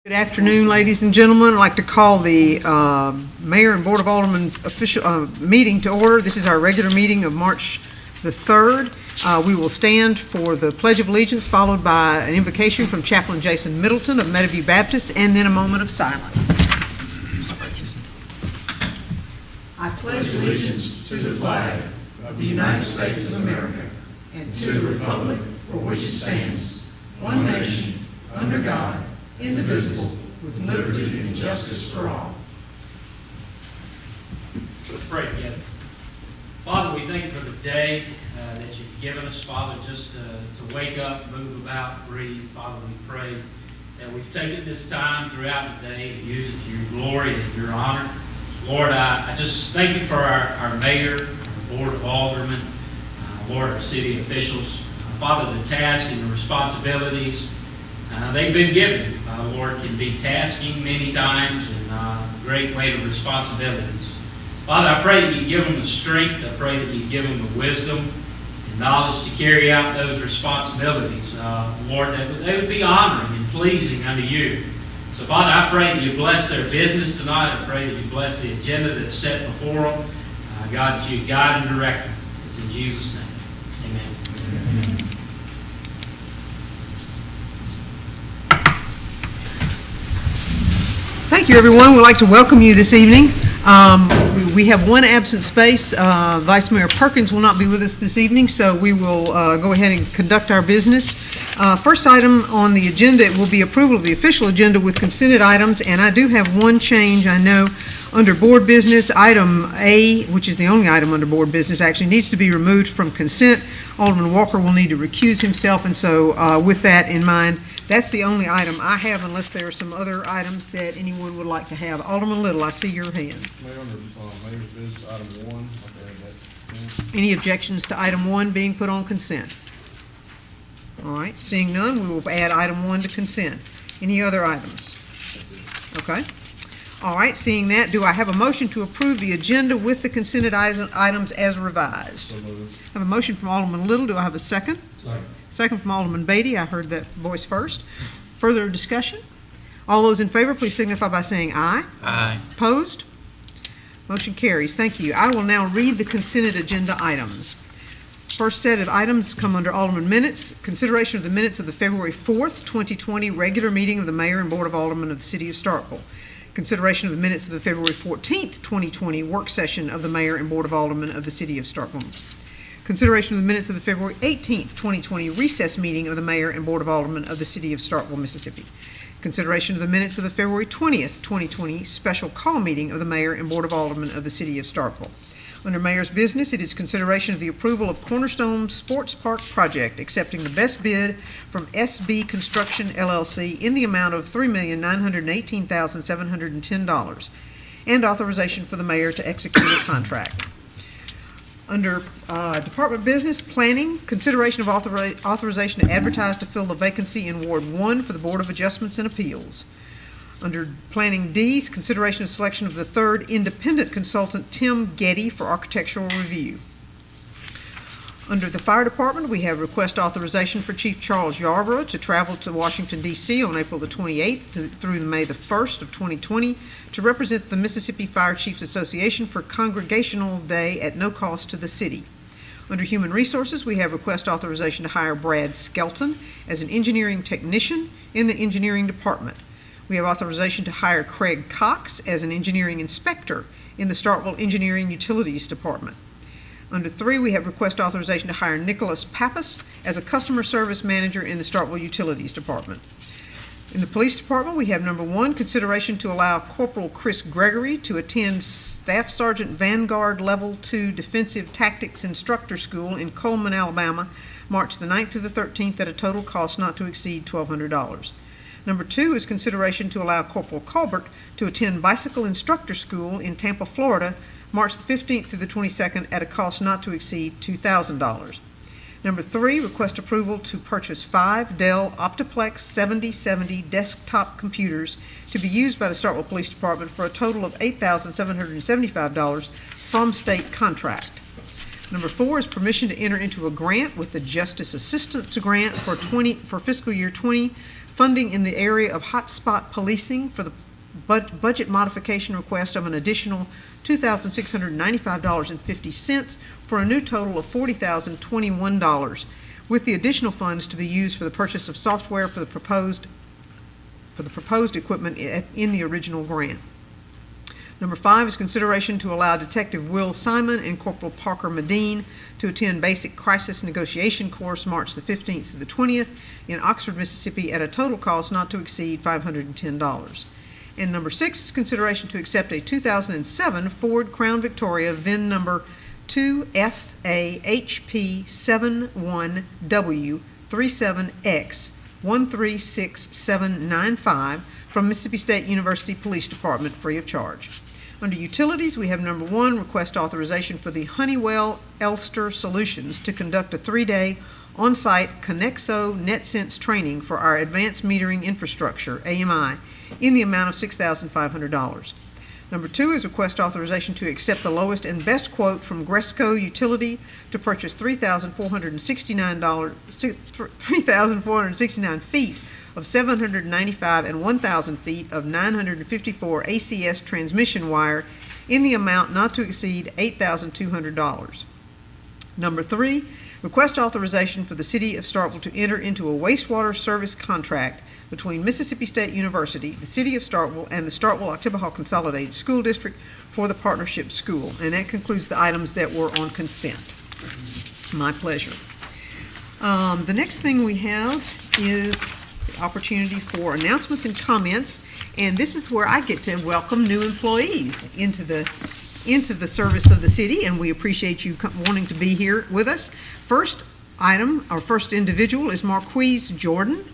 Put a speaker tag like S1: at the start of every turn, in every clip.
S1: Good afternoon, ladies and gentlemen. I'd like to call the Mayor and Board of Aldermen official meeting to order. This is our regular meeting of March the 3rd. We will stand for the Pledge of Allegiance, followed by an invocation from Chaplain Jason Middleton of Meadowview Baptist, and then a moment of silence.
S2: I pledge allegiance to the flag of the United States of America and to the republic for which it stands, one nation, under God, indivisible, with liberty and justice for all.
S3: Let's pray together. Father, we thank you for the day that you've given us, Father, just to wake up, move about, breathe. Father, we pray that we've taken this time throughout the day to use it to your glory and your honor. Lord, I just thank you for our mayor, our board of aldermen, Lord, our city officials. Father, the task and the responsibilities they've been given, Lord, can be tasking many times and a great weight of responsibilities. Father, I pray that you give them the strength. I pray that you give them the wisdom and knowledge to carry out those responsibilities. Lord, that they would be honoring and pleasing unto you. So, Father, I pray that you bless their business tonight. I pray that you bless the agenda that's set before them. God, that you guide and direct them. It's in Jesus' name. Amen.
S1: Thank you, everyone. We'd like to welcome you this evening. We have one absent space. Vice Mayor Perkins will not be with us this evening, so we will go ahead and conduct our business. First item on the agenda will be approval of the official agenda with consented items, and I do have one change. I know under board business, item A, which is the only item under board business, actually needs to be removed from consent. Alderman Walker will need to recuse himself, and so with that in mind, that's the only item I have, unless there are some other items that anyone would like to have. Alderman Little, I see your hand.
S4: Mayor, under Mayor's business, item 1, I'll add that.
S1: Any objections to item 1 being put on consent? All right, seeing none, we will add item 1 to consent. Any other items? Okay. All right, seeing that, do I have a motion to approve the agenda with the consented items as revised?
S4: So moved.
S1: I have a motion from Alderman Little. Do I have a second?
S4: Second.
S1: Second from Alderman Beatty. I heard that voice first. Further discussion? All those in favor, please signify by saying aye.
S3: Aye.
S1: Opposed? Motion carries. Thank you. I will now read the consented agenda items. First set of items come under Alderman minutes. Consideration of the minutes of the February 4th, 2020 regular meeting of the Mayor and Board of Aldermen of the City of Starkville. Consideration of the minutes of the February 14th, 2020 work session of the Mayor and Board of Aldermen of the City of Starkville. Consideration of the minutes of the February 18th, 2020 recess meeting of the Mayor and Board of Aldermen of the City of Starkville, Mississippi. Consideration of the minutes of the February 20th, 2020 special call meeting of the Mayor and Board of Aldermen of the City of Starkville. Under Mayor's business, it is consideration of the approval of Cornerstone Sports Park project, accepting the best bid from SB Construction, LLC in the amount of $3,918,710, and authorization for the mayor to execute a contract. Under Department Business, Planning, consideration of authorization to advertise to fill the vacancy in Ward 1 for the Board of Adjustments and Appeals. Under Planning D's, consideration of selection of the third independent consultant, Tim Getty, for architectural review. Under the Fire Department, we have request authorization for Chief Charles Yarborough to travel to Washington, D.C. on April the 28th through May the 1st of 2020 to represent the Mississippi Fire Chiefs Association for Congregational Day at no cost to the city. Under Human Resources, we have request authorization to hire Brad Skelton as an engineering technician in the engineering department. We have authorization to hire Craig Cox as an engineering inspector in the Starkville Engineering Utilities Department. Under 3, we have request authorization to hire Nicholas Pappas as a customer service manager in the Starkville Utilities Department. In the Police Department, we have number 1, consideration to allow Corporal Chris Gregory to attend Staff Sergeant Vanguard Level 2 Defensive Tactics Instructor School in Coleman, Alabama, March the 9th to the 13th at a total cost not to exceed $1,200. Number 2 is consideration to allow Corporal Colbert to attend Bicycle Instructor School in Tampa, Florida, March the 15th through the 22nd at a cost not to exceed $2,000. Number 3, request approval to purchase 5 Dell Optiplex 7070 desktop computers to be used by the Starkville Police Department for a total of $8,775 from state contract. Number 4 is permission to enter into a grant with the Justice Assistance Grant for fiscal year 20 funding in the area of hotspot policing for the budget modification request of an additional $2,695.50 for a new total of $40,021, with the additional funds to be used for the purchase of software for the proposed equipment in the original grant. Number 5 is consideration to allow Detective Will Simon and Corporal Parker Medine to attend basic crisis negotiation course March the 15th through the 20th in Oxford, Mississippi at a total cost not to exceed $510. And number 6 is consideration to accept a 2007 Ford Crown Victoria VIN number 2FAHP71W37X 136795 from Mississippi State University Police Department free of charge. Under utilities, we have number 1, request authorization for the Honeywell Elster Solutions to conduct a 3-day on-site Connexo NetSense training for our advanced metering infrastructure, AMI, in the amount of $6,500. Number 2 is request authorization to accept the lowest and best quote from Gresco Utility to purchase 3,469 feet of 795 and 1,000 feet of 954 ACS transmission wire in the amount not to exceed $8,200. Number 3, request authorization for the City of Starkville to enter into a wastewater service contract between Mississippi State University, the City of Starkville, and the Starkville-Oktibbeha Consolidated School District for the partnership school. And that concludes the items that were on consent. My pleasure. The next thing we have is the opportunity for announcements and comments, and this is where I get to welcome new employees into the service of the city, and we appreciate you wanting to be here with us. First item, our first individual is Marquise Jordan.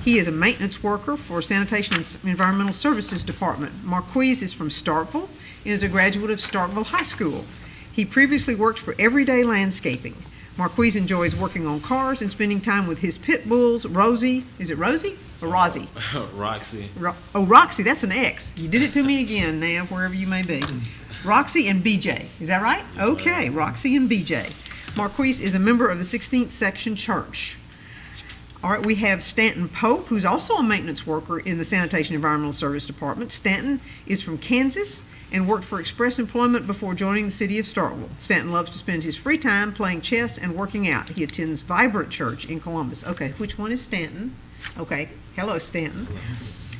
S1: He is a maintenance worker for Sanitation and Environmental Services Department. Marquise is from Starkville and is a graduate of Starkville High School. He previously worked for Everyday Landscaping. Marquise enjoys working on cars and spending time with his pit bulls, Rosie. Is it Rosie or Rosie?
S5: Roxy.
S1: Roxy, that's an X. You did it to me again, Nav, wherever you may be. Roxy and BJ, is that right? Okay, Roxy and BJ. Marquise is a member of the 16th Section Church. All right, we have Stanton Pope, who's also a maintenance worker in the Sanitation Environmental Service Department. Stanton is from Kansas and worked for Express Employment before joining the City of Starkville. Stanton loves to spend his free time playing chess and working out. He attends Vibrant Church in Columbus. Okay, which one is Stanton? Okay, hello, Stanton.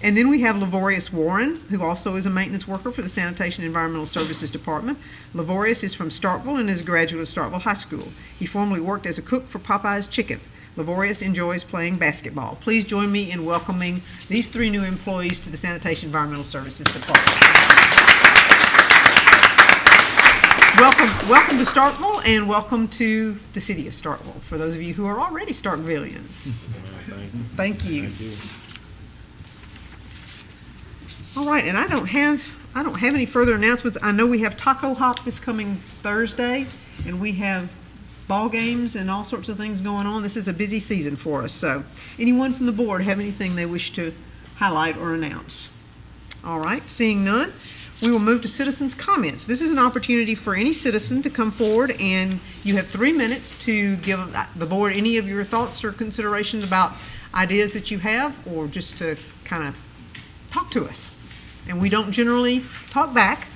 S1: And then we have Lavorius Warren, who also is a maintenance worker for the Sanitation and Environmental Services Department. Lavorius is from Starkville and is a graduate of Starkville High School. He formerly worked as a cook for Popeye's Chicken. Lavorius enjoys playing basketball. Please join me in welcoming these 3 new employees to the Sanitation and Environmental Services Department. Welcome to Starkville, and welcome to the City of Starkville, for those of you who are already Starkvillians. Thank you. All right, and I don't have any further announcements. I know we have Taco Hop this coming Thursday, and we have ball games and all sorts of things going on. This is a busy season for us. So, anyone from the board have anything they wish to highlight or announce? All right, seeing none, we will move to citizens' comments. This is an opportunity for any citizen to come forward, and you have 3 minutes to give the board any of your thoughts or considerations about ideas that you have, or just to kind of talk to us. And we don't generally talk back,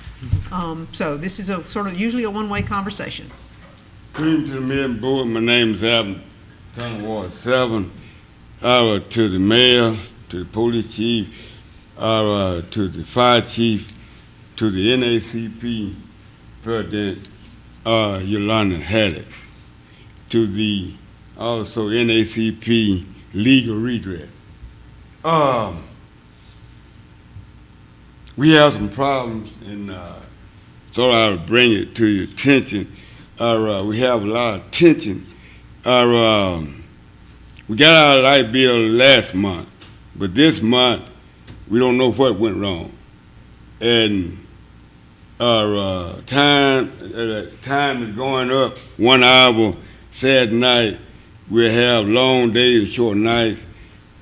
S1: so this is a sort of usually a one-way conversation.
S6: Good evening to the mayor and board. My name is Adam, Town Ward 7. To the mayor, to the police chief, to the fire chief, to the NACP president, Yolanda Haddock, to the also NACP legal redress. We have some problems, and thought I would bring it to your attention. We have a lot of tension. We got our light bill last month, but this month we don't know what went wrong. And our time is going up 1 hour. Saturday night we'll have long days and short nights,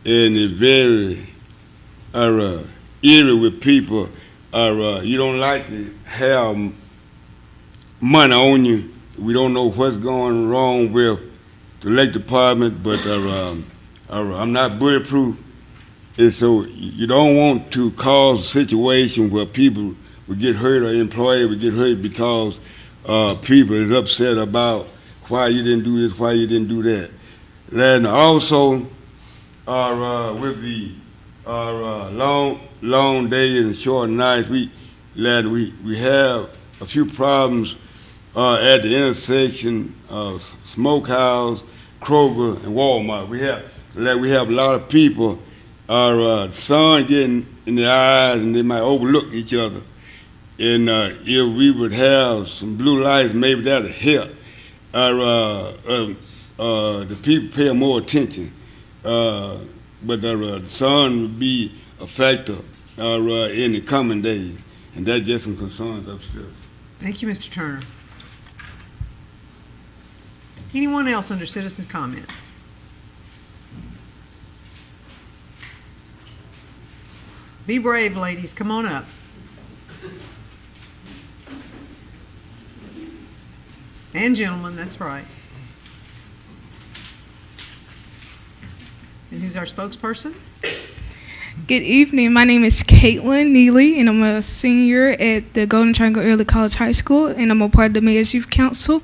S6: and it's very eerie with people. You don't like to have money on you. We don't know what's going wrong with the lake department, but I'm not bulletproof. And so you don't want to cause a situation where people would get hurt or employee would get hurt because people is upset about why you didn't do this, why you didn't do that. And also, with the long days and short nights, we have a few problems at the intersection of Smokehouse, Kroger, and Walmart. We have a lot of people sun getting in their eyes, and they might overlook each other. And if we would have some blue lights, maybe that'd help. The people pay more attention, but the sun would be a factor in the coming days, and that's just some concerns upstairs.
S1: Thank you, Mr. Turner. Anyone else under citizens' comments? Be brave, ladies. Come on up. And gentlemen, that's right. And who's our spokesperson?
S5: Good evening. My name is Caitlin Neely, and I'm a senior at the Golden Triangle Early College High School, and I'm a part of the Mayor's Youth Council.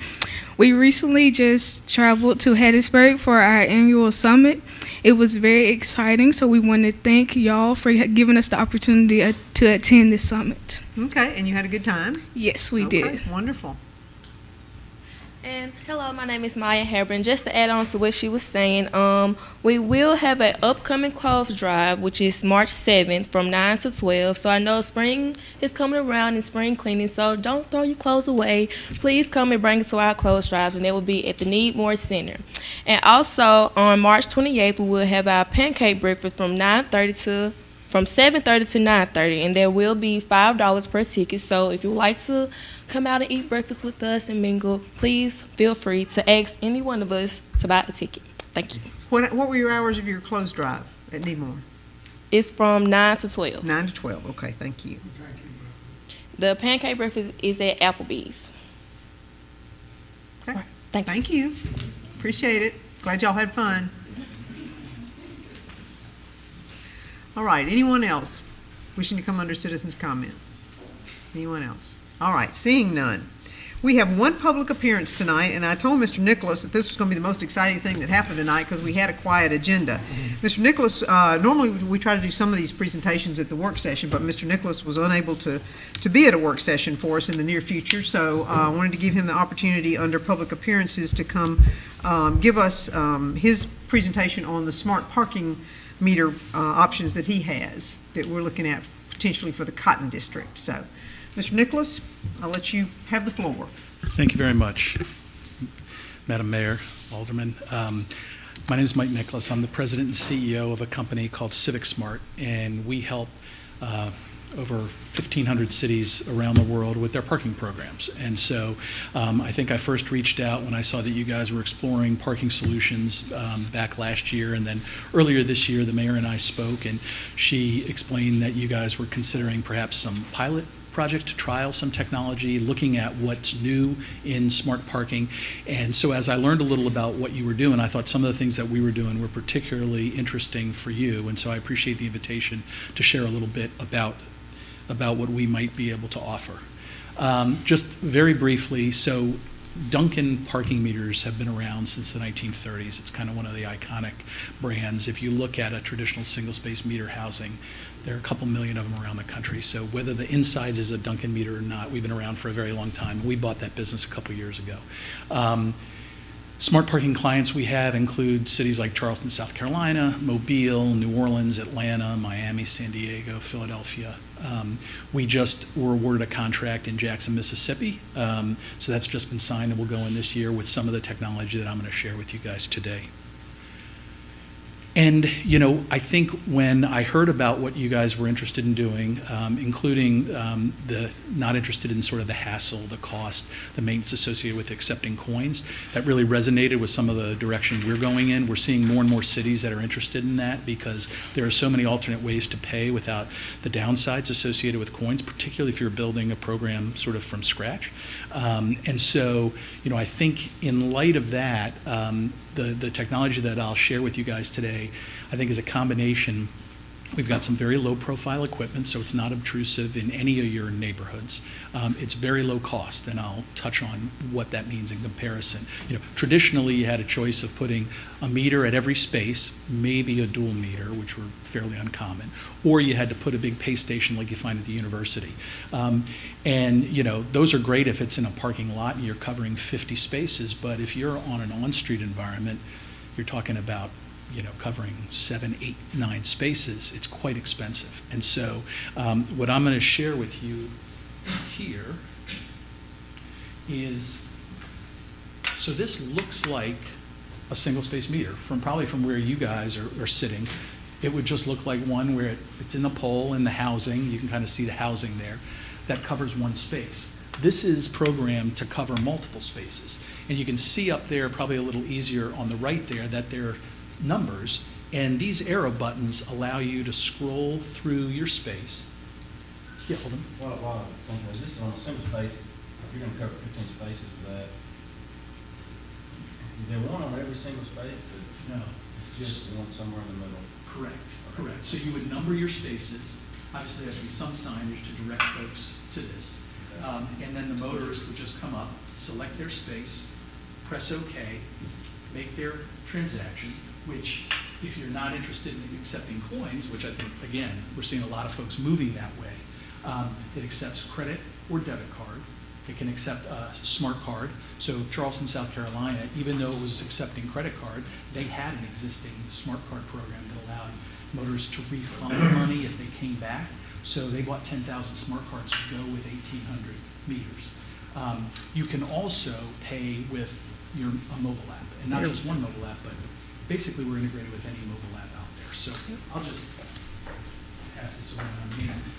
S5: We recently just traveled to Hattiesburg for our annual summit. It was very exciting, so we want to thank y'all for giving us the opportunity to attend this summit.
S1: Okay, and you had a good time?
S5: Yes, we did.
S1: Wonderful.
S7: And hello, my name is Maya Herbrand. Just to add on to what she was saying, we will have an upcoming clothes drive, which is March 7th from 9 to 12. So I know spring is coming around and spring cleaning, so don't throw your clothes away. Please come and bring it to our clothes drive, and they will be at the Need More Center. And also on March 28th, we will have our pancake breakfast from 7:30 to 9:30, and there will be $5 per ticket. So if you would like to come out and eat breakfast with us and mingle, please feel free to ask any one of us to buy a ticket. Thank you.
S1: What were your hours of your clothes drive at Needmore?
S7: It's from 9 to 12.
S1: 9 to 12. Okay, thank you.
S7: The pancake breakfast is at Applebee's.
S1: Okay.
S7: All right, thank you.
S1: Thank you. Appreciate it. Glad y'all had fun. All right, anyone else wishing to come under citizens' comments? Anyone else? All right, seeing none. We have one public appearance tonight, and I told Mr. Nicholas that this was going to be the most exciting thing that happened tonight because we had a quiet agenda. Mr. Nicholas, normally we try to do some of these presentations at the work session, but Mr. Nicholas was unable to be at a work session for us in the near future, so I wanted to give him the opportunity under public appearances to come give us his presentation on the smart parking meter options that he has that we're looking at potentially for the Cotton District. So, Mr. Nicholas, I'll let you have the floor.
S8: Thank you very much, Madam Mayor, Alderman. My name is Mike Nicholas. I'm the president and CEO of a company called Civic Smart, and we help over 1,500 cities around the world with their parking programs. And so I think I first reached out when I saw that you guys were exploring parking solutions back last year, and then earlier this year the mayor and I spoke, and she explained that you guys were considering perhaps some pilot project to trial some technology, looking at what's new in smart parking. And so as I learned a little about what you were doing, I thought some of the things that we were doing were particularly interesting for you. And so I appreciate the invitation to share a little bit about what we might be able to offer. Just very briefly, so Duncan parking meters have been around since the 1930s. It's kind of one of the iconic brands. If you look at a traditional single-space meter housing, there are a couple million of them around the country. So whether the insides is a Duncan meter or not, we've been around for a very long time. We bought that business a couple years ago. Smart parking clients we have include cities like Charleston, South Carolina, Mobile, New Orleans, Atlanta, Miami, San Diego, Philadelphia. We just were awarded a contract in Jackson, Mississippi. So that's just been signed and will go in this year with some of the technology that I'm going to share with you guys today. And, you know, I think when I heard about what you guys were interested in doing, including the not interested in sort of the hassle, the cost, the maintenance associated with accepting coins, that really resonated with some of the direction we're going in. We're seeing more and more cities that are interested in that because there are so many alternate ways to pay without the downsides associated with coins, particularly if you're building a program sort of from scratch. And so, you know, I think in light of that, the technology that I'll share with you guys today, I think is a combination We've got some very low-profile equipment, so it's not obtrusive in any of your neighborhoods. It's very low cost, and I'll touch on what that means in comparison. Traditionally, you had a choice of putting a meter at every space, maybe a dual meter, which were fairly uncommon, or you had to put a big pay station like you find at the university. Those are great if it's in a parking lot and you're covering 50 spaces, but if you're on an on-street environment, you're talking about covering 7, 8, 9 spaces. It's quite expensive. And so what I'm going to share with you here is, so this looks like a single space meter probably from where you guys are sitting. It would just look like one where it's in the pole in the housing. You can kind of see the housing there. That covers one space. This is programmed to cover multiple spaces. And you can see up there, probably a little easier on the right there, that they're numbers, and these arrow buttons allow you to scroll through your space. Yeah, hold on.
S3: Well, this is on a single space. If you're going to cover 15 spaces with that, is there one on every single space?
S8: No.
S3: It's just one somewhere in the middle.
S8: Correct. So you would number your spaces. Obviously, there has to be some signage to direct folks to this. And then the motorist would just come up, select their space, press OK, make their transaction, which if you're not interested in accepting coins, which I think, again, we're seeing a lot of folks moving that way, it accepts credit or debit card. It can accept a smart card. So Charleston, South Carolina, even though it was accepting credit card, they had an existing smart card program that allowed motorists to refund money if they came back. So they bought 10,000 smart cards to go with 1,800 meters. You can also pay with a mobile app, and not just one mobile app, but basically we're integrated with any mobile app out there. So I'll just pass this around.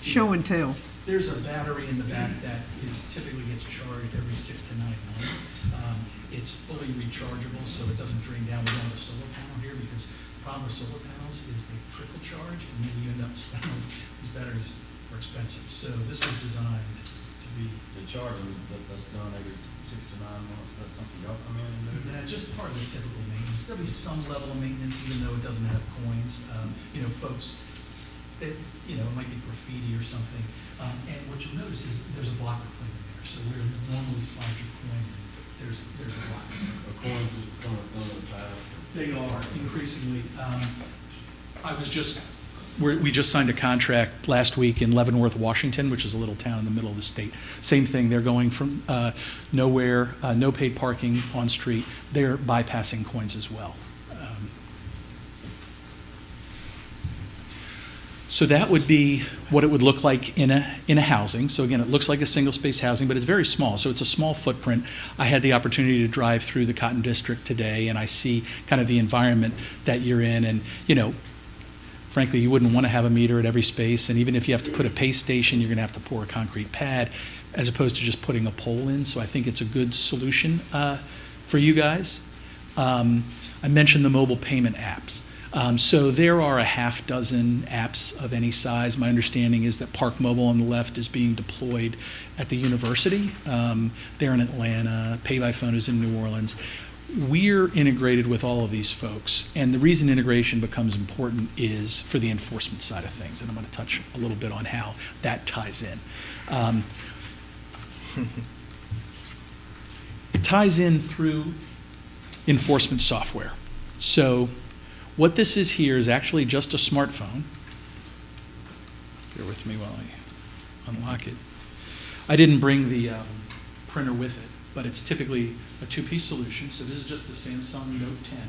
S1: Show and tell.
S8: There's a battery in the back that typically gets charged every 6 to 9 months. It's fully rechargeable, so it doesn't drain down. We don't have a solar panel here because the problem with solar panels is they trickle charge, and then you end up spending, these batteries are expensive. So this was designed to be...
S3: The charging that's done every 6 to 9 months, that's something y'all come in and do?
S8: That's just part of the typical maintenance. There'll be some level of maintenance, even though it doesn't have coins. Folks, it might be graffiti or something. And what you'll notice is there's a blocker plate in there. So where you normally slide your coin in, there's a blocker.
S3: The coins just become a thing of the past.
S8: They are increasingly. We just signed a contract last week in Leavenworth, Washington, which is a little town in the middle of the state. Same thing, they're going from nowhere, no paid parking on street. They're bypassing coins as well. So that would be what it would look like in a housing. So again, it looks like a single space housing, but it's very small. So it's a small footprint. I had the opportunity to drive through the Cotton District today, and I see kind of the environment that you're in. And frankly, you wouldn't want to have a meter at every space. And even if you have to put a pay station, you're going to have to pour a concrete pad as opposed to just putting a pole in. So I think it's a good solution for you guys. I mentioned the mobile payment apps. So there are a half dozen apps of any size. My understanding is that Park Mobile on the left is being deployed at the university. They're in Atlanta. Pay by Phone is in New Orleans. We're integrated with all of these folks, and the reason integration becomes important is for the enforcement side of things, and I'm going to touch a little bit on how that ties in. It ties in through enforcement software. So what this is here is actually just a smartphone. Bear with me while I unlock it. I didn't bring the printer with it, but it's typically a two-piece solution. So this is just a Samsung Note 10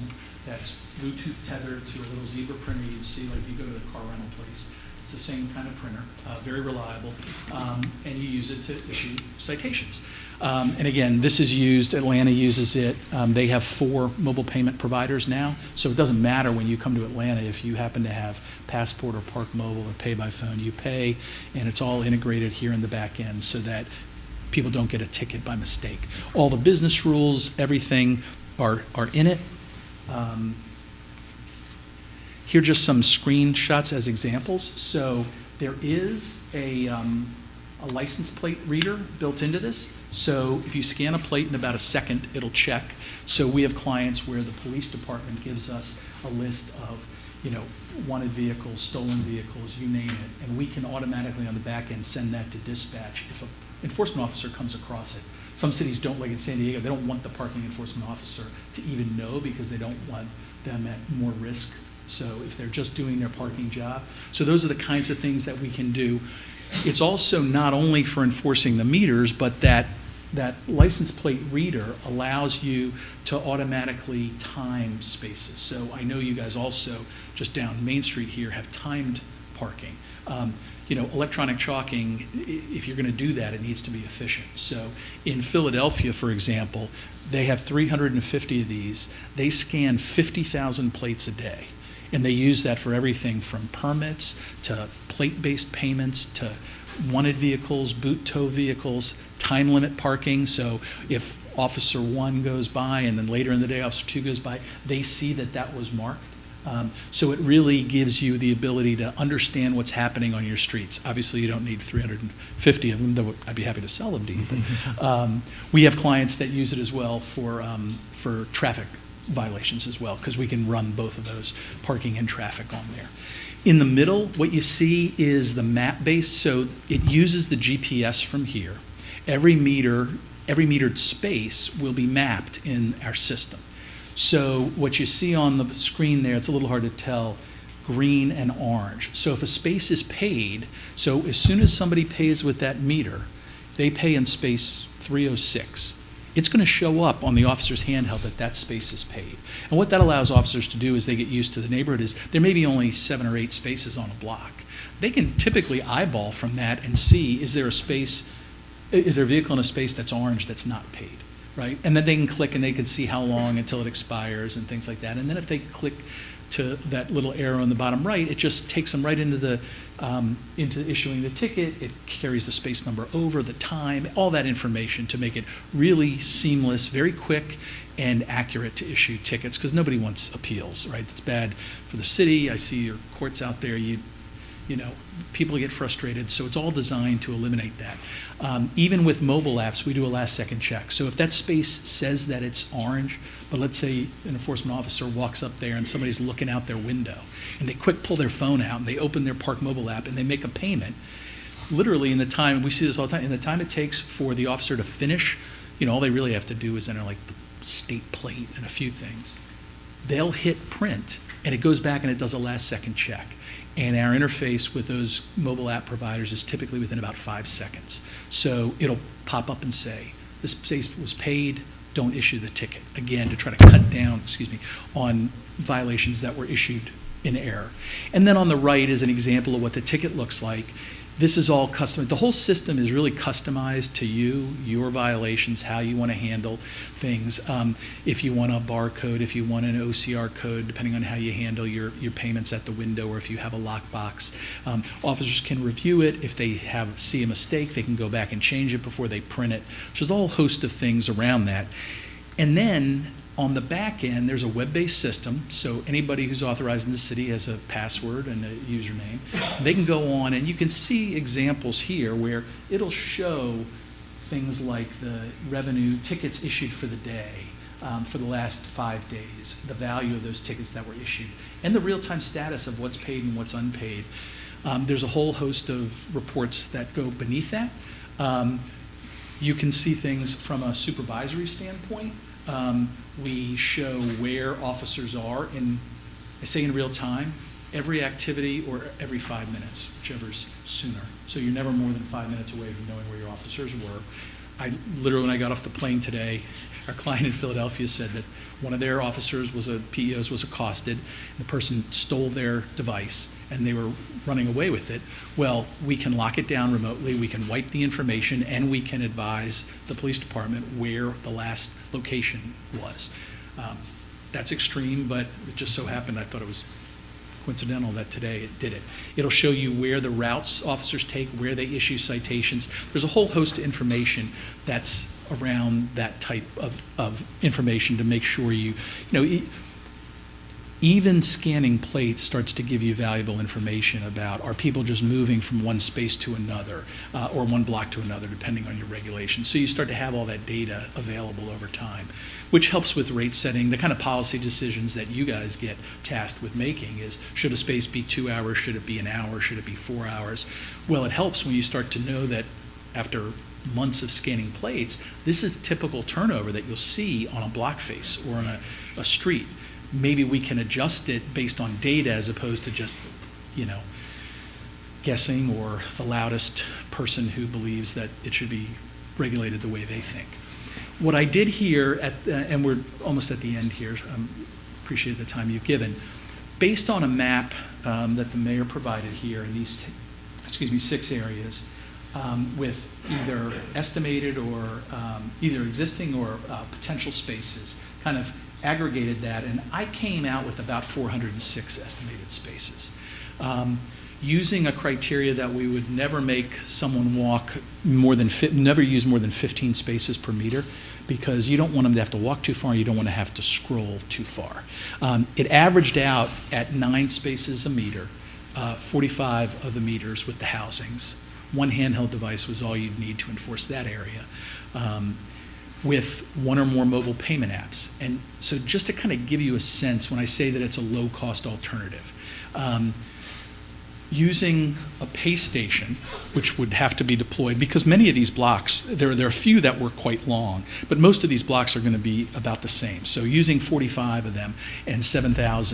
S8: that's Bluetooth tethered to a little Zebra printer you'd see like if you go to the car rental place. It's the same kind of printer, very reliable, and you use it to issue citations. And again, this is used, Atlanta uses it. They have 4 mobile payment providers now, so it doesn't matter when you come to Atlanta if you happen to have Passport or Park Mobile or Pay by Phone, you pay, and it's all integrated here in the back end so that people don't get a ticket by mistake. All the business rules, everything are in it. Here are just some screenshots as examples. So there is a license plate reader built into this. So if you scan a plate in about a second, it'll check. So we have clients where the police department gives us a list of wanted vehicles, stolen vehicles, you name it, and we can automatically on the back end send that to dispatch if an enforcement officer comes across it. Some cities don't, like in San Diego, they don't want the parking enforcement officer to even know because they don't want them at more risk. So if they're just doing their parking job. So those are the kinds of things that we can do. It's also not only for enforcing the meters, but that license plate reader allows you to automatically time spaces. So I know you guys also, just down Main Street here, have timed parking. Electronic chalking, if you're going to do that, it needs to be efficient. So in Philadelphia, for example, they have 350 of these. They scan 50,000 plates a day. And they use that for everything from permits to plate-based payments to wanted vehicles, boot tow vehicles, time limit parking. So if Officer 1 goes by and then later in the day Officer 2 goes by, they see that was marked. So it really gives you the ability to understand what's happening on your streets. Obviously, you don't need 350 of them, though I'd be happy to sell them to you. But, we have clients that use it as well for traffic violations as well, because we can run both of those, parking and traffic, on there. In the middle, what you see is the map base. So it uses the GPS from here. Every metered space will be mapped in our system. So what you see on the screen there, it's a little hard to tell, green and orange. So if a space is paid, so as soon as somebody pays with that meter, they pay in space 306. It's going to show up on the officer's handheld that space is paid. And what that allows officers to do as they get used to the neighborhood is there may be only 7 or 8 spaces on a block. They can typically eyeball from that and see, is there a vehicle in a space that's orange that's not paid, right? And then they can click and they can see how long until it expires and things like that. And then if they click to that little arrow in the bottom right, it just takes them right into issuing the ticket. It carries the space number over, the time, all that information to make it really seamless, very quick, and accurate to issue tickets, because nobody wants appeals, right? That's bad for the city. I see your courts out there. People get frustrated, so it's all designed to eliminate that. Even with mobile apps, we do a last-second check. So if that space says that it's orange, but let's say an enforcement officer walks up there and somebody's looking out their window, and they quick pull their phone out and they open their Park mobile app and they make a payment, literally in the time, we see this all the time, in the time it takes for the officer to finish, all they really have to do is enter like the state plate and a few things. They'll hit print, and it goes back and it does a last-second check. And our interface with those mobile app providers is typically within about 5 seconds. So it'll pop up and say, this space was paid, don't issue the ticket. Again, to try to cut down, on violations that were issued in error. And then on the right is an example of what the ticket looks like. This is all custom. The whole system is really customized to you, your violations, how you want to handle things. If you want a barcode, if you want an OCR code, depending on how you handle your payments at the window, or if you have a lockbox. Officers can review it. If they see a mistake, they can go back and change it before they print it. So there's a whole host of things around that. And then on the back end, there's a web-based system, so anybody who's authorized in the city has a password and a username. They can go on, and you can see examples here where it'll show things like the revenue tickets issued for the day, for the last 5 days, the value of those tickets that were issued, and the real-time status of what's paid and what's unpaid. There's a whole host of reports that go beneath that. You can see things from a supervisory standpoint. We show where officers are I say in real time, every activity or every 5 minutes, whichever's sooner. So you're never more than 5 minutes away from knowing where your officers were. When I got off the plane today, our client in Philadelphia said that one of their officers PEOs was accosted, and the person stole their device, and they were running away with it. Well, we can lock it down remotely, we can wipe the information, and we can advise the police department where the last location was. That's extreme, but it just so happened, I thought it was coincidental that today it did it. It'll show you where the routes officers take, where they issue citations. There's a whole host of information that's around that type of information to make sure even scanning plates starts to give you valuable information about, are people just moving from one space to another or one block to another, depending on your regulations. So you start to have all that data available over time, which helps with rate setting. The kind of policy decisions that you guys get tasked with making is, should a space be 2 hours, should it be an hour, should it be 4 hours? Well, it helps when you start to know that after months of scanning plates, this is typical turnover that you'll see on a block face or on a street. Maybe we can adjust it based on data as opposed to just, guessing, or the loudest person who believes that it should be regulated the way they think. What I did here, and we're almost at the end here, appreciate the time you've given, based on a map that the mayor provided here in these, 6 areas, with either estimated or either existing or potential spaces, kind of aggregated that, and I came out with about 406 estimated spaces. Using a criteria that we would never make someone walk never use more than 15 spaces per meter, because you don't want them to have to walk too far, you don't want to have to scroll too far. It averaged out at 9 spaces a meter, 45 of the meters with the housings. One handheld device was all you'd need to enforce that area, with one or more mobile payment apps. And so just to kind of give you a sense, when I say that it's a low-cost alternative, using a pay station, which would have to be deployed, because many of these blocks, there are a few that were quite long, but most of these blocks are going to be about the same. So using 45 of them and about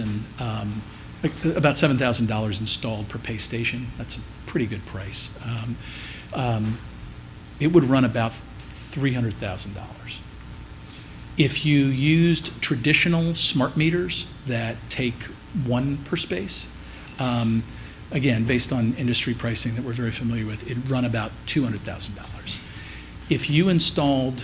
S8: $7,000 installed per pay station, that's a pretty good price. It would run about $300,000. If you used traditional smart meters that take 1 per space, again, based on industry pricing that we're very familiar with, it'd run about $200,000. If you installed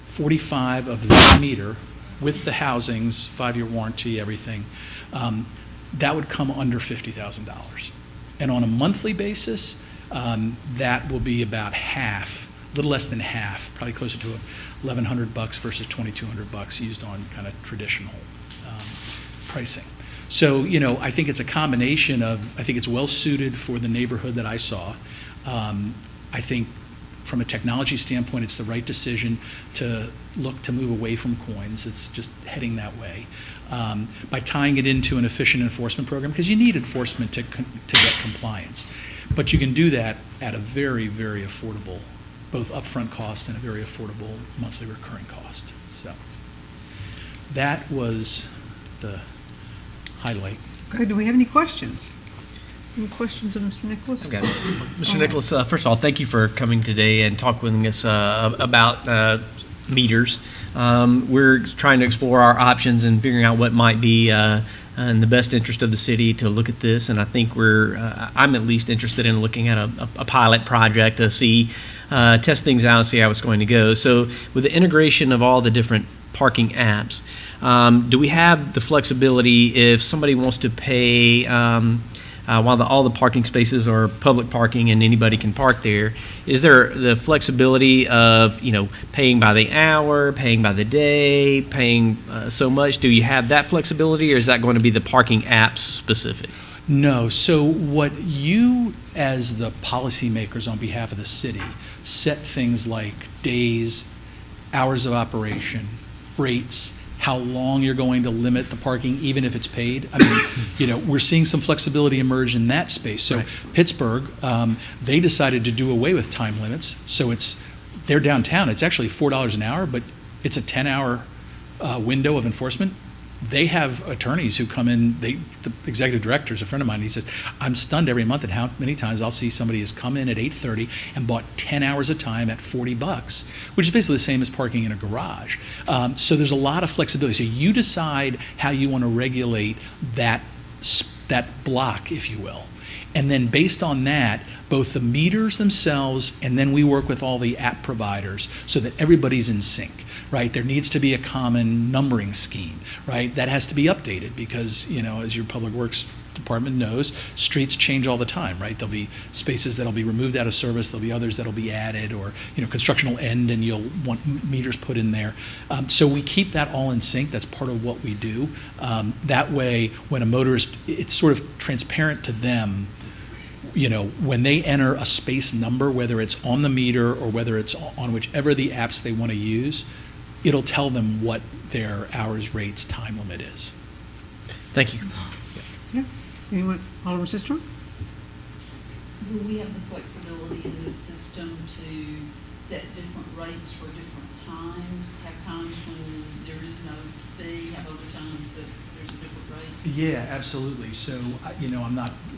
S8: 45 of that meter with the housings, 5-year warranty, everything, that would come under $50,000. And on a monthly basis, that will be about half, a little less than half, probably closer to $1,100 versus $2,200 used on kind of traditional pricing. So, I think it's a combination of, I think it's well suited for the neighborhood that I saw. I think from a technology standpoint, it's the right decision to look to move away from coins. It's just heading that way. By tying it into an efficient enforcement program, because you need enforcement to get compliance. But you can do that at a very, very affordable, both upfront cost and a very affordable monthly recurring cost. So that was the highlight.
S1: Okay, do we have any questions? Any questions of Mr. Nicholas?
S9: Okay. Mr. Nicholas, first of all, thank you for coming today and talking with us about meters. We're trying to explore our options and figuring out what might be in the best interest of the city to look at this, and I think I'm at least interested in looking at a pilot project to see, test things out and see how it's going to go. So with the integration of all the different parking apps, do we have the flexibility if somebody wants to pay while all the parking spaces are public parking and anybody can park there? Is there the flexibility of paying by the hour, paying by the day, paying so much? Do you have that flexibility, or is that going to be the parking apps specific?
S8: No. So what you, as the policymakers on behalf of the city, set things like days, hours of operation, rates, how long you're going to limit the parking, even if it's paid. I mean, we're seeing some flexibility emerge in that space. So right. Pittsburgh, they decided to do away with time limits. So they're downtown. It's actually $4 an hour, but it's a 10-hour window of enforcement. They have attorneys who come in, the executive director is a friend of mine, he says, I'm stunned every month at how many times I'll see somebody has come in at 8:30 and bought 10 hours of time at $40, which is basically the same as parking in a garage. So there's a lot of flexibility. So you decide how you want to regulate that block, if you will. And then based on that, both the meters themselves, and then we work with all the app providers so that everybody's in sync, right? There needs to be a common numbering scheme, right? That has to be updated because, as your public works department knows, streets change all the time, right? There'll be spaces that'll be removed out of service, there'll be others that'll be added, or, construction will end and you'll want meters put in there. So we keep that all in sync. That's part of what we do. That way, when a motorist, it's sort of transparent to them, when they enter a space number, whether it's on the meter or whether it's on whichever the apps they want to use, it'll tell them what their hours, rates, time limit is.
S9: Thank you.
S1: Yeah. Anyone, Alderman Sistrum?
S10: Will we have the flexibility in this system to set different rates for different times? Have times when there is no fee, have other times that there's a different rate?
S8: Yeah, absolutely. So,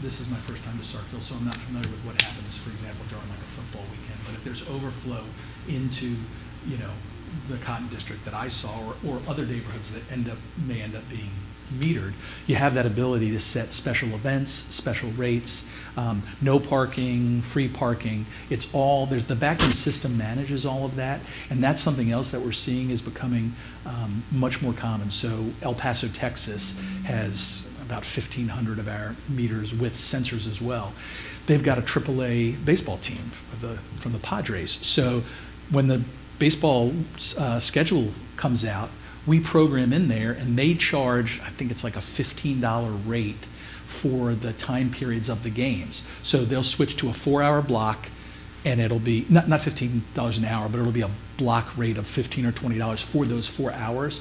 S8: this is my first time to Starkville, so I'm not familiar with what happens, for example, during like a football weekend. But if there's overflow into, the Cotton District that I saw, or other neighborhoods that may end up being metered, you have that ability to set special events, special rates, no parking, free parking. It's all, the back-end system manages all of that, and that's something else that we're seeing is becoming much more common. So El Paso, Texas has about 1,500 of our meters with sensors as well. They've got a AAA baseball team from the Padres. So when the baseball schedule comes out, we program in there, and they charge, I think it's like a $15 rate for the time periods of the games. So they'll switch to a 4-hour block, and it'll be, not $15 an hour, but it'll be a block rate of $15 or $20 for those 4 hours,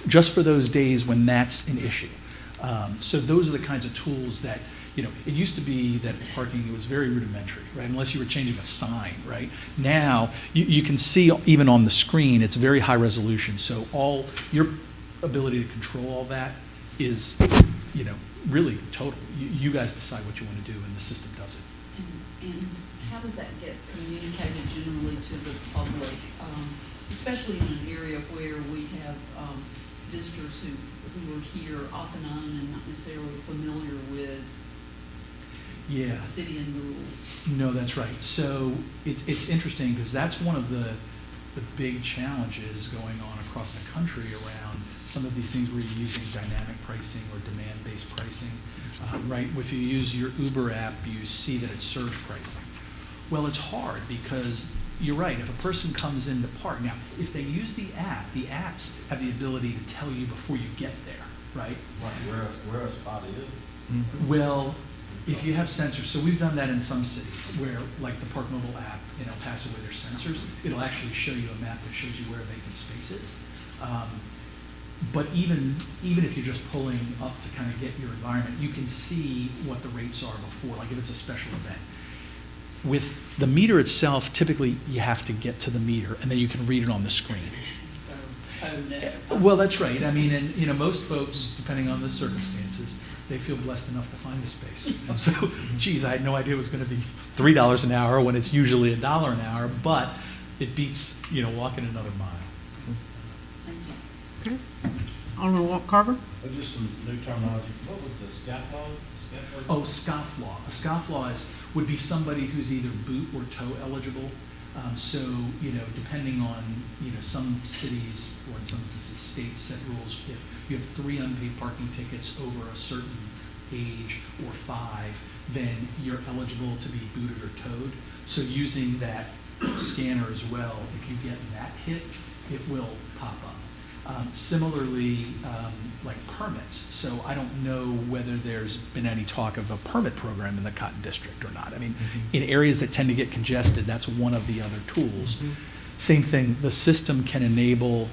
S8: just for those days when that's an issue. So those are the kinds of tools that, it used to be that parking was very rudimentary, right? Unless you were changing a sign, right? Now, you can see even on the screen, it's very high resolution. So all your ability to control all that is, really total. You guys decide what you want to do, and the system does it.
S10: And how does that get communicated generally to the public, especially in an area where we have visitors who are here off and on and not necessarily familiar with
S8: Yeah.
S10: the city and the rules?
S8: No, that's right. So it's interesting because that's one of the big challenges going on across the country around some of these things where you're using dynamic pricing or demand-based pricing, right? If you use your Uber app, you see that it's surge pricing. Well, it's hard because you're right. If a person comes in to park, now, if they use the apps have the ability to tell you before you get there, right?
S4: Where a spot is?
S8: Mm-hmm. Well, if you have sensors, so we've done that in some cities where, like the Park Mobile app in El Paso, where there's sensors, it'll actually show you a map that shows you where a vacant space is. But even if you're just pulling up to kind of get your environment, you can see what the rates are before, like if it's a special event. With the meter itself, typically you have to get to the meter, and then you can read it on the screen.
S10: Oh, no.
S8: Well, that's right. I mean, and most folks, depending on the circumstances, they feel blessed enough to find a space. So, geez, I had no idea it was going to be $3 an hour when it's usually $1 an hour, but it beats, walking another mile.
S10: Thank you.
S1: Okay. Alderman Carver?
S4: Just some new terminology. What was the scofflaw?
S8: Oh, scofflaw. A scofflaw would be somebody who's either boot or tow eligible. So, depending on, some cities, or in some instances, states set rules. If you have 3 unpaid parking tickets over a certain age or 5, then you're eligible to be booted or towed. So using that scanner as well, if you get that hit, it will pop up. Similarly, like permits. So I don't know whether there's been any talk of a permit program in the Cotton District or not. I mean, in areas that tend to get congested, that's one of the other tools. Same thing, the system can enable,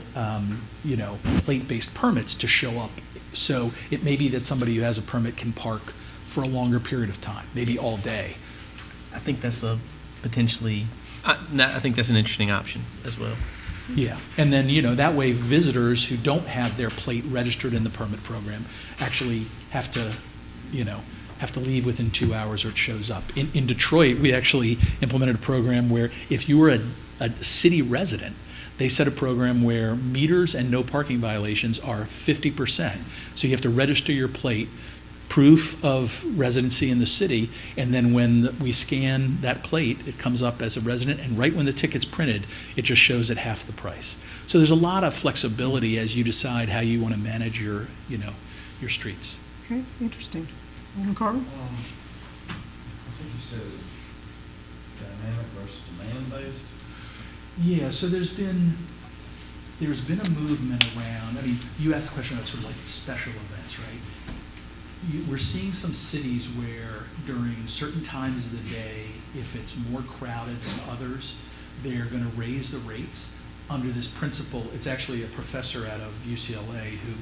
S8: plate-based permits to show up. So it may be that somebody who has a permit can park for a longer period of time, maybe all day.
S9: I think that's a potentially, I think that's an interesting option as well.
S8: Yeah, and then, that way visitors who don't have their plate registered in the permit program actually have to leave within 2 hours or it shows up. In Detroit, we actually implemented a program where if you were a city resident, they set a program where meters and no parking violations are 50%. So you have to register your plate, proof of residency in the city, and then when we scan that plate, it comes up as a resident, and right when the ticket's printed, it just shows at half the price. So there's a lot of flexibility as you decide how you want to manage your streets.
S1: Okay, interesting. Alderman Carter?
S4: I think you said dynamic versus demand-based.
S8: Yeah, so there's been a movement around, I mean, you asked the question about sort of like special events, right? We're seeing some cities where during certain times of the day, if it's more crowded than others, they're gonna raise the rates under this principle. It's actually a professor out of UCLA who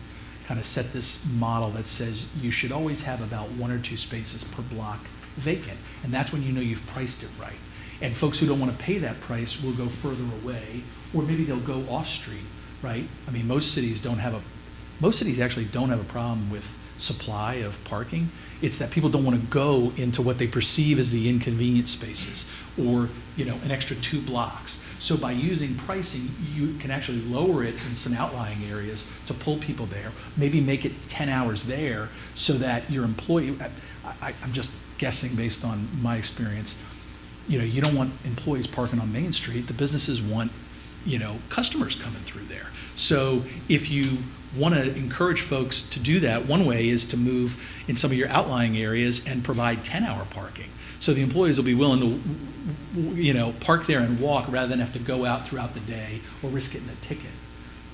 S8: kind of set this model that says you should always have about 1 or 2 spaces per block vacant. And that's when you know you've priced it right. And folks who don't want to pay that price will go further away, or maybe they'll go off-street, right? I mean, most cities actually don't have a problem with supply of parking. It's that people don't want to go into what they perceive as the inconvenient spaces, or, you know, an extra 2 blocks. So by using pricing, you can actually lower it in some outlying areas to pull people there, maybe make it 10 hours there so that your employee, I'm just guessing based on my experience, you know, you don't want employees parking on Main Street. The businesses want, you know, customers coming through there. So if you want to encourage folks to do that, one way is to move in some of your outlying areas and provide 10-hour parking. So the employees will be willing to, you know, park there and walk rather than have to go out throughout the day or risk getting a ticket.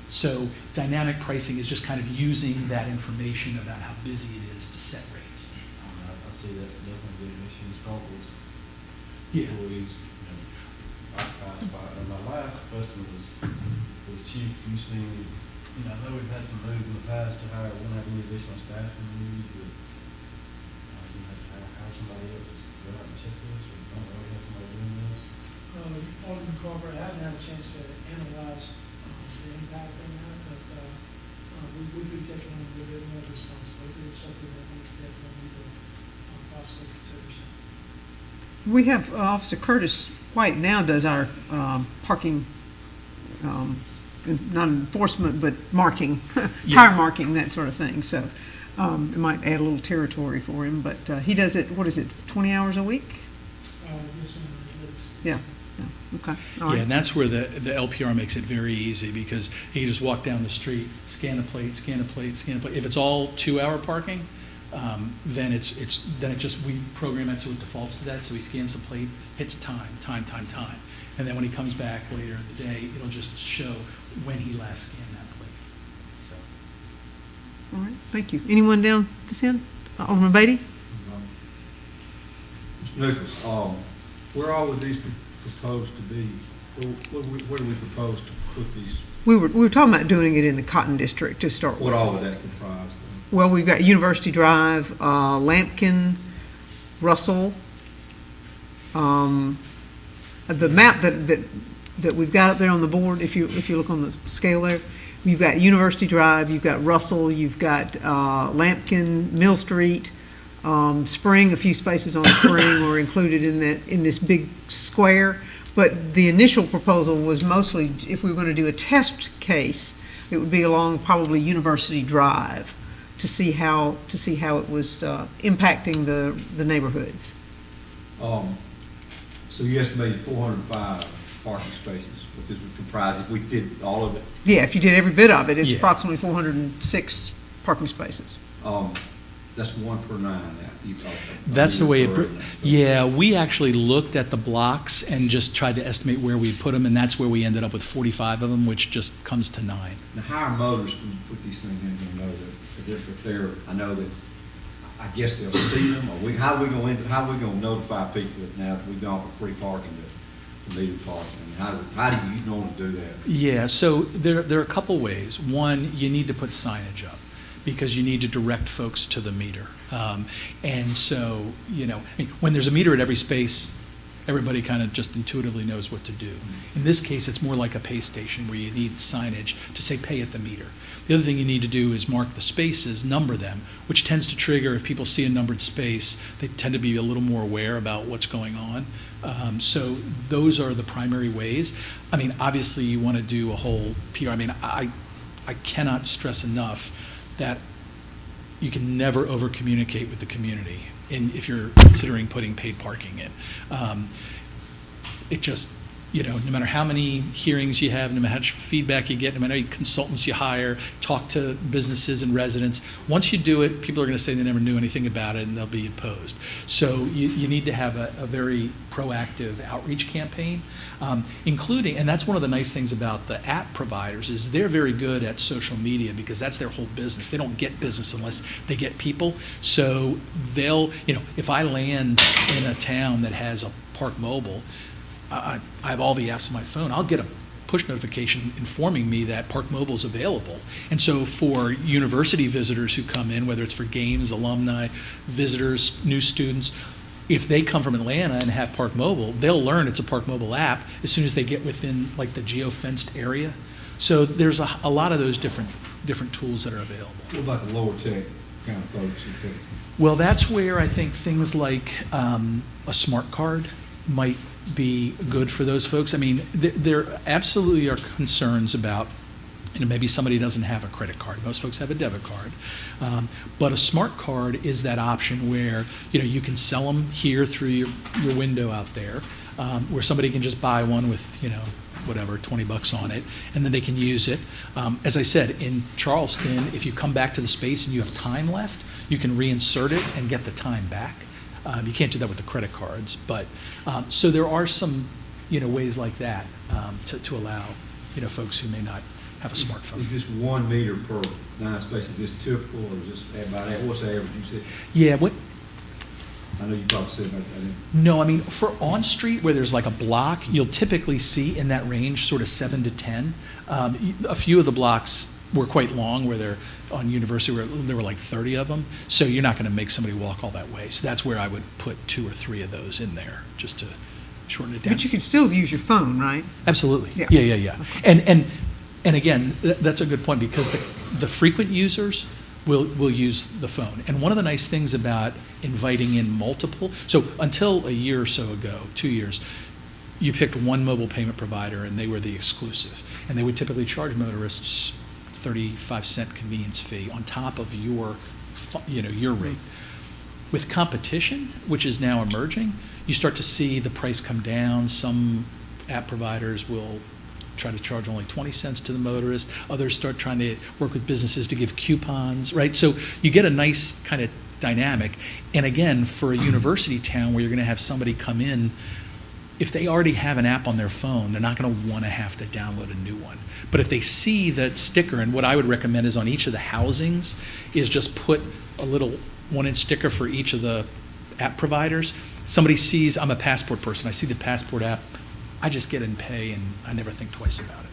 S8: So dynamic pricing is just kind of using that information about how busy it is to set rates.
S4: I see that definitely an issue in Starkville.
S8: Yeah.
S4: Employees, you know, occupied spot. And my last question was, Chief, you seen, you know, I know we've had some moves in the past to hire, we don't have any additional staffing needs, or you have to hire somebody else to go out and check this, or don't already have somebody doing this?
S11: Alderman Corporal, I haven't had a chance to analyze the impact on that, but we would be taking on a little bit more responsibility. It's something that we definitely need to possibly consider.
S1: We have Officer Curtis White now does our parking, not enforcement, but marking, tire marking, that sort of thing. So it might add a little territory for him, but he does it, what is it, 20 hours a week?
S11: This one is.
S1: Yeah. Okay. All
S8: Yeah,
S1: right.
S8: and that's where the LPR makes it very easy, because he can just walk down the street, scan a plate, scan a plate, scan a plate. If it's all 2-hour parking, then we program it so it defaults to that. So he scans the plate, hits time, and then when he comes back later in the day, it'll just show when he last scanned that plate. So.
S1: All right. Thank you. Anyone down this end? Alderman Beatty?
S12: Mr. Nichols, where all of these proposed to be? Where do we propose to put these?
S1: We were talking about doing it in the Cotton District to start with.
S12: What all of that comprise?
S1: Well, we've got University Drive, Lampkin, Russell. The map that we've got up there on the board, if you look on the scale there, you've got University Drive, you've got Russell, you've got Lampkin, Mill Street, Spring. A few spaces on Spring were included in this big square. But the initial proposal was mostly, if we were going to do a test case, it would be along probably University Drive to see how it was impacting the neighborhoods.
S12: So you estimated 405 parking spaces, what this would comprise if we did all of it?
S1: Yeah, if you did every bit of it, it's
S8: Yeah.
S1: approximately 406 parking spaces.
S12: That's 1 per 9 now.
S8: That's the way yeah, we actually looked at the blocks and just tried to estimate where we'd put them, and that's where we ended up with 45 of them, which just comes to 9.
S12: Now, how are motorists when you put these things in, they know that if they're, I know that, I guess they'll see them, or how are we going to notify people that now that we've gone for free parking to meter parking? I mean, how do you normally do that?
S8: Yeah, so there are a couple ways. One, you need to put signage up, because you need to direct folks to the meter. And so, you know, I mean, when there's a meter at every space, everybody kind of just intuitively knows what to do. In this case, it's more like a pay station where you need signage to say pay at the meter. The other thing you need to do is mark the spaces, number them, which tends to trigger, if people see a numbered space, they tend to be a little more aware about what's going on. So those are the primary ways. I mean, obviously you want to do a whole PR. I mean, I cannot stress enough that you can never over communicate with the community if you're considering putting paid parking in. no matter how many hearings you have, no matter how much feedback you get, no matter how many consultants you hire, talk to businesses and residents, once you do it, people are going to say they never knew anything about it and they'll be opposed. So you need to have a very proactive outreach campaign, including, and that's one of the nice things about the app providers is they're very good at social media because that's their whole business. They don't get business unless they get people. So they'll, if I land in a town that has a Park Mobile, I have all the apps on my phone, I'll get a push notification informing me that Park Mobile is available. And so for university visitors who come in, whether it's for games, alumni, visitors, new students, if they come from Atlanta and have Park Mobile, they'll learn it's a Park Mobile app as soon as they get within like the geo-fenced area. So there's a lot of those different tools that are available.
S12: What about the lower tech kind of folks?
S8: Well, that's where I think things like a smart card might be good for those folks. I mean, there absolutely are concerns about, maybe somebody doesn't have a credit card. Most folks have a debit card. But a smart card is that option where, you can sell them here through your window out there, where somebody can just buy one with, whatever, $20 on it, and then they can use it. As I said, in Charleston, if you come back to the space and you have time left, you can reinsert it and get the time back. You can't do that with the credit cards, but so there are some, ways like that to allow, folks who may not have a smartphone.
S12: Is this 1 meter per 9 spaces? Is this typical, or is this about that? What's the average you said?
S8: Yeah.
S12: I know you probably said about that.
S8: No, I mean, for on-street where there's like a block, you'll typically see in that range sort of 7 to 10. A few of the blocks were quite long where they're on University where there were like 30 of them. So you're not going to make somebody walk all that way. So that's where I would put 2 or 3 of those in there just to shorten it down.
S1: But you can still use your phone, right?
S8: Absolutely.
S1: Yeah.
S8: Yeah. Okay. And again, that's a good point because the frequent users will use the phone. And one of the nice things about inviting in multiple, so until a year or so ago, 2 years, you picked one mobile payment provider and they were the exclusive. And they would typically charge motorists 35-cent convenience fee on top of your rate. With competition, which is now emerging, you start to see the price come down. Some app providers will try to charge only 20 cents to the motorist. Others start trying to work with businesses to give coupons, right? So you get a nice kind of dynamic. And again, for a university town where you're going to have somebody come in, if they already have an app on their phone, they're not going to want to have to download a new one. But if they see that sticker, and what I would recommend is on each of the housings, is just put a little 1-inch sticker for each of the app providers. Somebody sees, I'm a Passport person, I see the Passport app, I just get and pay, and I never think twice about it.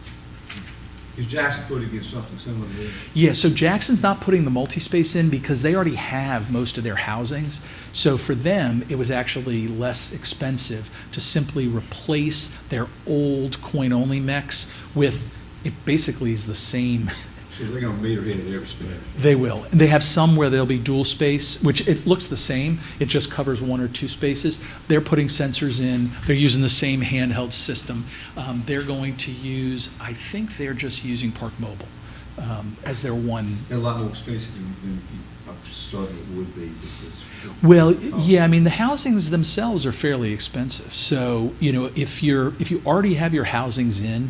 S12: Is Jackson putting in something similar to this?
S8: Yeah, so Jackson's not putting the multi-space in because they already have most of their housings. So for them, it was actually less expensive to simply replace their old coin-only mechs with, it basically is the same.
S12: So they're going to meter hit at every space?
S8: They will. They have some where they'll be dual space, which it looks the same. It just covers 1 or 2 spaces. They're putting sensors in. They're using the same handheld system. They're going to use, I think they're just using Park Mobile as their one.
S12: They're a lot more expensive than I thought it would be.
S8: Well, yeah, I mean, the housings themselves are fairly expensive. So, if you already have your housings in,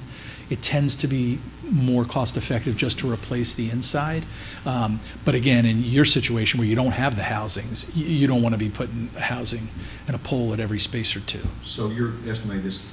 S8: it tends to be more cost effective just to replace the inside. But again, in your situation where you don't have the housings, you don't want to be putting housing and a pole at every space or 2.
S12: So you're estimating this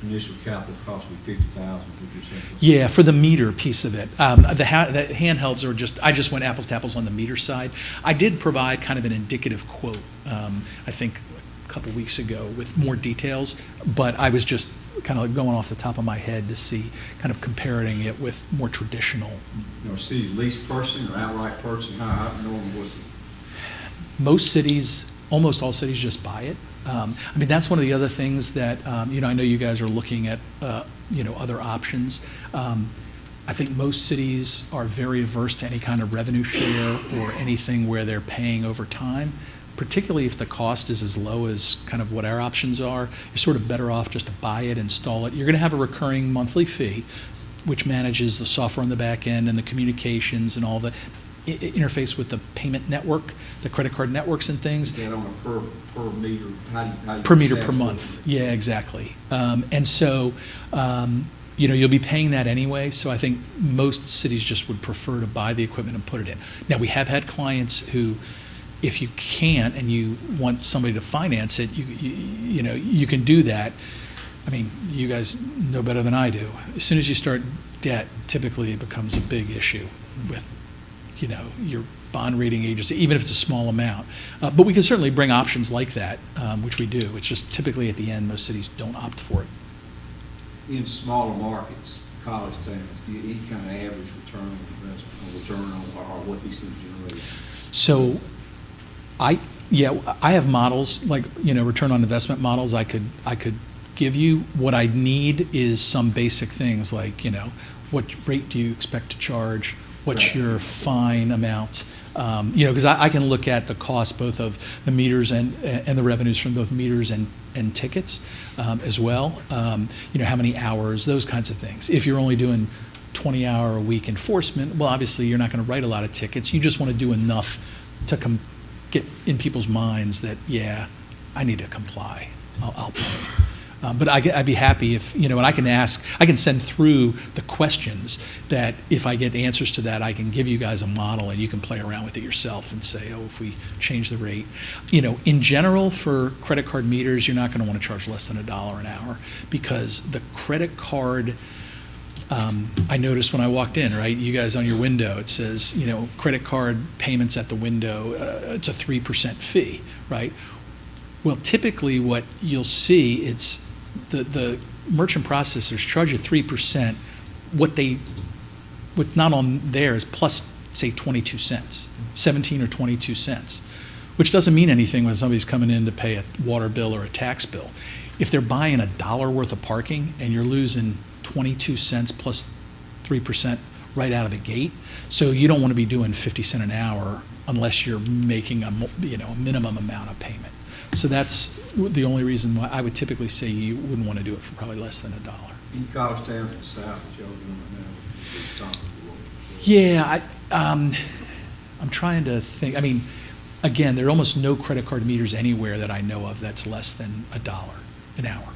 S12: initial capital cost will be $50,000, would you say?
S8: Yeah, for the meter piece of it. The handhelds are I just went apples to apples on the meter side. I did provide kind of an indicative quote, I think a couple weeks ago with more details, but I was just kind of going off the top of my head to see, kind of comparing it with more traditional.
S12: Cities lease purchasing or outright purchasing, how normal was it?
S8: Most cities, almost all cities just buy it. I mean, that's one of the other things that, I know you guys are looking at, other options. I think most cities are very averse to any kind of revenue share or anything where they're paying over time. Particularly if the cost is as low as kind of what our options are, you're sort of better off just to buy it, install it. You're going to have a recurring monthly fee, which manages the software on the back end and the communications and all that. interface with the payment network, the credit card networks and things.
S12: Is that on a per meter, how you?
S8: Per meter per
S12: establish
S8: month,
S12: it?
S8: yeah, exactly. And so, you'll be paying that anyway, so I think most cities just would prefer to buy the equipment and put it in. Now, we have had clients who, if you can't and you want somebody to finance it, you can do that. I mean, you guys know better than I do. As soon as you start debt, typically it becomes a big issue with, your bond rating agency, even if it's a small amount. But we can certainly bring options like that, which we do. It's just typically at the end, most cities don't opt for it.
S12: In smaller markets, college towns, any kind of average return on investment, or what these things generate?
S8: So, I have models like return on investment models. I could give you. What I need is some basic things like what rate do you expect to charge? What's your fine amount? Because I can look at the cost both of the meters and the revenues from both meters and tickets as well. How many hours, those kinds of things. If you're only doing 20-hour-a-week enforcement, well, obviously you're not going to write a lot of tickets. You just want to do enough to get in people's minds that, yeah, I need to comply. I'll pay. But I'd be happy if, and I can send through the questions that if I get answers to that, I can give you guys a model and you can play around with it yourself and say, oh, if we change the rate. In general, for credit card meters, you're not going to want to charge less than $1 an hour because the credit card, I noticed when I walked in, right, you guys on your window, it says, credit card payments at the window, it's a 3% fee, right? Well, typically what you'll see, it's the merchant processors charge you 3%. What's not on there is plus, say, 22 cents, 17 or 22 cents, which doesn't mean anything when somebody's coming in to pay a water bill or a tax bill. If they're buying $1 worth of parking and you're losing 22 cents plus 3% right out of the gate, so you don't want to be doing 50 cents an hour unless you're making a minimum amount of payment. So that's the only reason why I would typically say you wouldn't want to do it for probably less than $1.
S12: Any college towns in the south that y'all doing right now?
S8: Yeah, I'm trying to think. I mean, again, there are almost no credit card meters anywhere that I know of that's less than $1 an hour.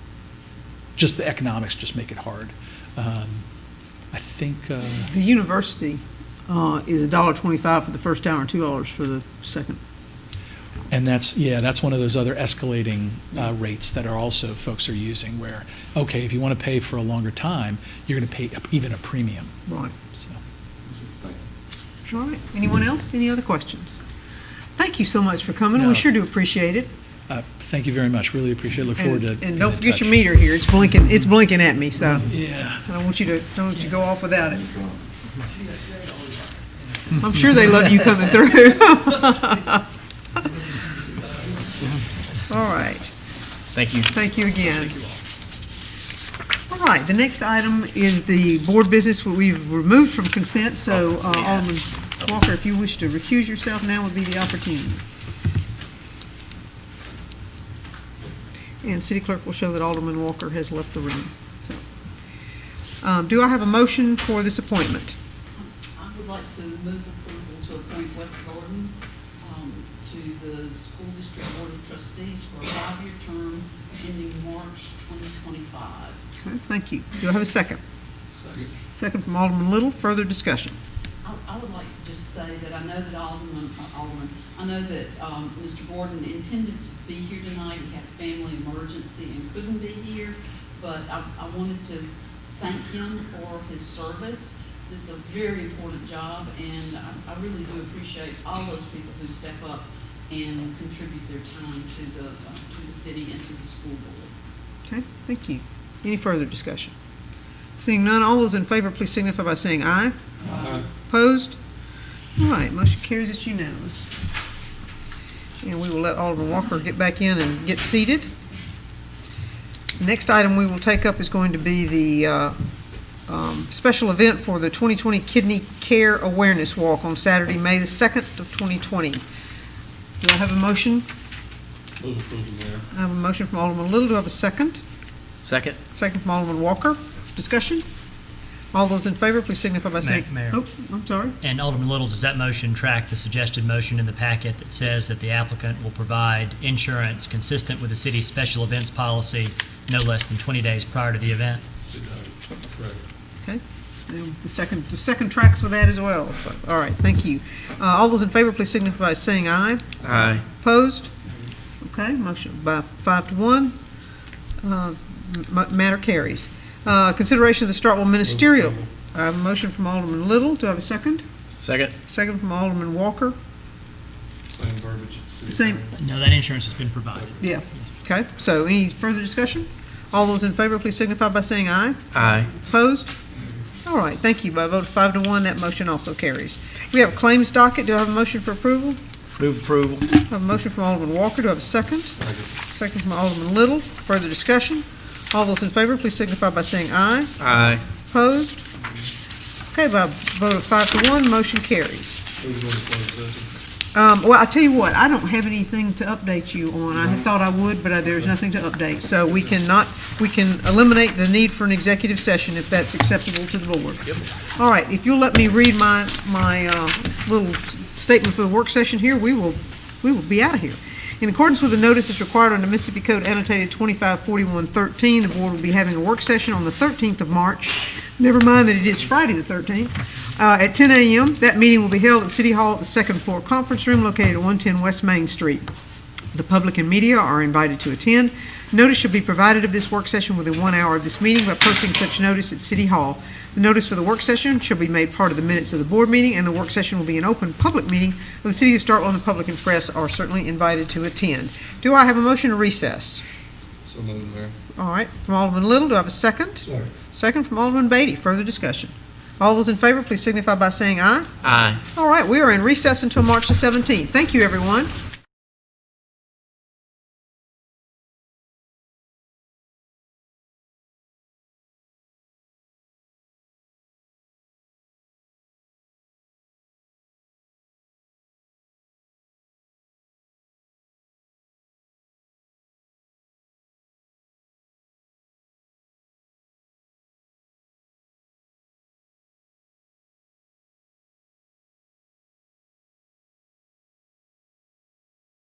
S8: Just the economics just make it hard. I think
S1: The university is $1.25 for the first hour and $2 for the second.
S8: And that's one of those other escalating rates that are also folks are using where, okay, if you want to pay for a longer time, you're going to pay even a premium.
S1: Right.
S8: So.
S12: Thank you.
S1: All right. Anyone else? Any other questions? Thank you so much for coming.
S8: No.
S1: We sure do appreciate it.
S8: Thank you very much. Really appreciate it. Look forward to
S1: And don't forget your meter here. It's blinking at me, so
S8: Yeah.
S1: I don't want you to go off without it. I'm sure they love you coming through. All right.
S9: Thank you.
S1: Thank you again. All right, the next item is the board business we've removed from consent, so Alderman Walker, if you wish to recuse yourself, now would be the opportunity. And City Clerk will show that Alderman Walker has left the room. So, do I have a motion for this appointment?
S10: I would like to move approval to appoint Wes Gordon to the School District Board of Trustees for a 5-year term ending March 2025.
S1: Okay, thank you. Do I have a second? Second from Alderman Little. Further discussion?
S10: I would like to just say that I know that I know that Mr. Gordon intended to be here tonight. He had a family emergency and couldn't be here, but I wanted to thank him for his service. This is a very important job, and I really do appreciate all those people who step up and contribute their time to the city and to the school board.
S1: Okay, thank you. Any further discussion? Seeing none, all those in favor, please signify by saying aye. Aye. Opposed? All right, motion carries. It's unanimous. And we will let Alderman Walker get back in and get seated. The next item we will take up is going to be the special event for the 2020 Kidney Care Awareness Walk on Saturday, May the 2nd of 2020. Do I have a motion?
S4: Move approval, Mayor.
S1: I have a motion from Alderman Little. Do I have a second?
S9: Second.
S1: Second from Alderman Walker. Discussion? All those in favor, please signify by saying.
S13: Mayor.
S1: Oh, I'm sorry.
S13: And Alderman Little, does that motion track the suggested motion in the packet that says that the applicant will provide insurance consistent with the city's special events policy no less than 20 days prior to the event?
S1: Okay. And the second tracks with that as well. So, all right, thank you. All those in favor, please signify by saying aye.
S9: Aye.
S1: Opposed? Okay, motion by 5-1. Matter carries. Consideration of the Starkville ministerial. I have a motion from Alderman Little. Do I have a second?
S9: Second.
S1: Second from Alderman Walker.
S4: Same verbiage.
S1: Same.
S13: No, that insurance has been provided.
S1: Yeah. Okay, so any further discussion? All those in favor, please signify by saying aye.
S9: Aye.
S1: Opposed? All right, thank you. By a vote of 5-1, that motion also carries. We have a claims docket. Do I have a motion for approval?
S9: Move approval.
S1: I have a motion from Alderman Walker. Do I have a second? Second from Alderman Little. Further discussion? All those in favor, please signify by saying aye.
S9: Aye.
S1: Opposed? Okay, by a vote of 5-1, motion carries. Well, I tell you what, I don't have anything to update you on. I had thought I would, but there's nothing to update. So we can eliminate the need for an executive session if that's acceptable to the board. Yep. All right, if you'll let me read my little statement for the work session here, we will be out of here. In accordance with the notices required under Mississippi Code annotated 254113, the board will be having a work session on the 13th of March. Never mind that it is Friday the 13th, at 10 a.m. That meeting will be held at City Hall at the second floor conference room located at 110 West Main Street. The public and media are invited to attend. Notice should be provided of this work session within 1 hour of this meeting by posting such notice at City Hall. The notice for the work session shall be made part of the minutes of the board meeting, and the work session will be an open public meeting where the City of Starkville and the public and press are certainly invited to attend. Do I have a motion to recess?
S4: So moved, Mayor.
S1: All right, from Alderman Little, do I have a second? Second from Alderman Beatty. Further discussion? All those in favor, please signify by saying aye.
S9: Aye.
S1: All right, we are in recess until March the 17th. Thank you, everyone.